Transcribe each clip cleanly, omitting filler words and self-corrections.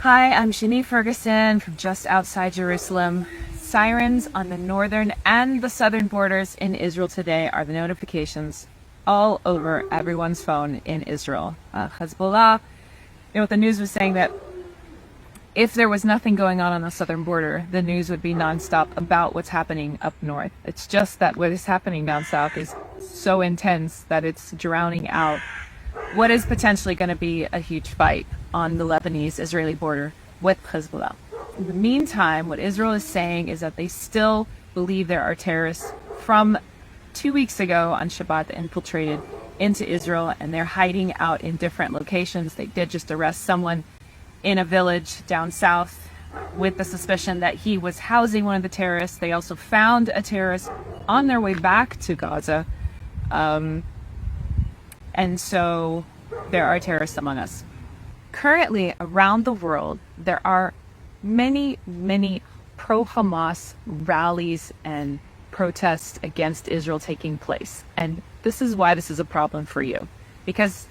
Hi, I'm Ginny Ferguson from just outside Jerusalem. Sirens on the northern and the southern borders in Israel today are the notifications all over everyone's phone in Israel. Hezbollah, what the news was saying that if there was nothing going on the southern border, the news would be nonstop about what's happening up north. It's just that what is happening down south is so intense that it's drowning out what is potentially going to be a huge fight on the Lebanese-Israeli border with Hezbollah. In the meantime, what Israel is saying is that they still believe there are terrorists from 2 weeks ago on Shabbat that infiltrated into Israel, and they're hiding out in different locations. They did just arrest someone in a village down south with the suspicion that he was housing one of the terrorists. They also found a terrorist on their way back to Gaza. And so there are terrorists among us. Currently, around the world, there are many, many pro-Hamas rallies and protests against Israel taking place. And this is why this is a problem for you. Because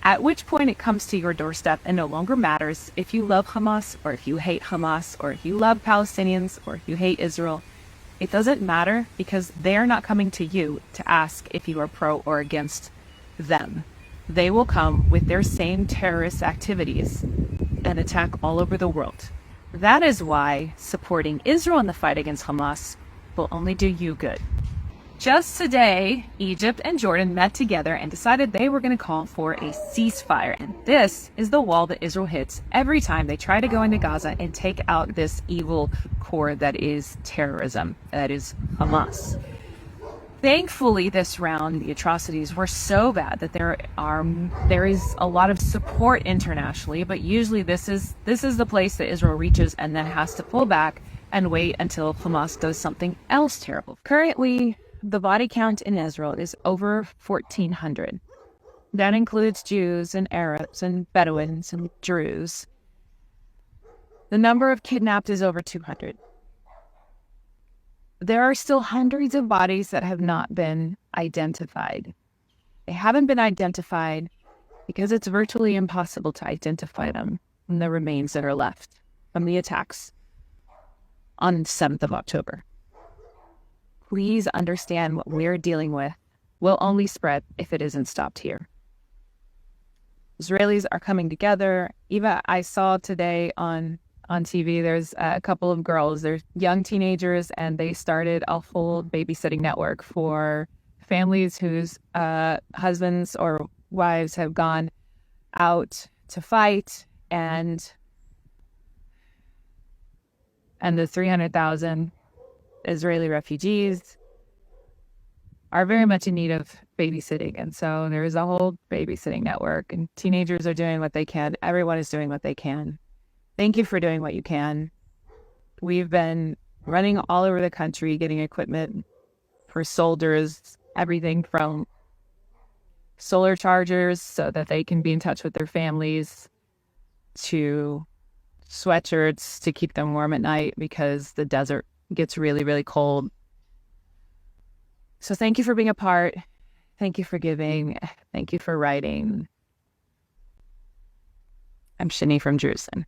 at which point it comes to your doorstep and no longer matters if you love Hamas or if you hate Hamas or if you love Palestinians or if you hate Israel. It doesn't matter because they're not coming to you to ask if you are pro or against them. They will come with their same terrorist activities and attack all over the world. That is why supporting Israel in the fight against Hamas will only do you good. Just today, Egypt and Jordan met together and decided they were going to call for a ceasefire. And this is the wall that Israel hits every time they try to go into Gaza and take out this evil core that is terrorism, that is Hamas. Thankfully, this round, the atrocities were so bad that there is a lot of support internationally, but usually this is the place that Israel reaches and then has to pull back and wait until Hamas does something else terrible. Currently, the body count in Israel is over 1,400. That includes Jews and Arabs and Bedouins and Druze. The number of kidnapped is over 200. There are still hundreds of bodies that have not been identified. They haven't been identified because it's virtually impossible to identify them from the remains that are left from the attacks on the 7th of October. Please understand what we're dealing with will only spread if it isn't stopped here. Israelis are coming together. Eva, I saw today on TV, there's a couple of girls, they're young teenagers, and they started a whole babysitting network for families whose husbands or wives have gone out to fight, and the 300,000 Israeli refugees are very much in need of babysitting. And so there is a whole babysitting network, and teenagers are doing what they can. Everyone is doing what they can. Thank you for doing what you can. We've been running all over the country, getting equipment for soldiers, everything from solar chargers so that they can be in touch with their families, to sweatshirts to keep them warm at night because the desert gets really, really cold. So thank you for being a part. Thank you for giving. Thank you for writing. I'm Shani from Jerusalem.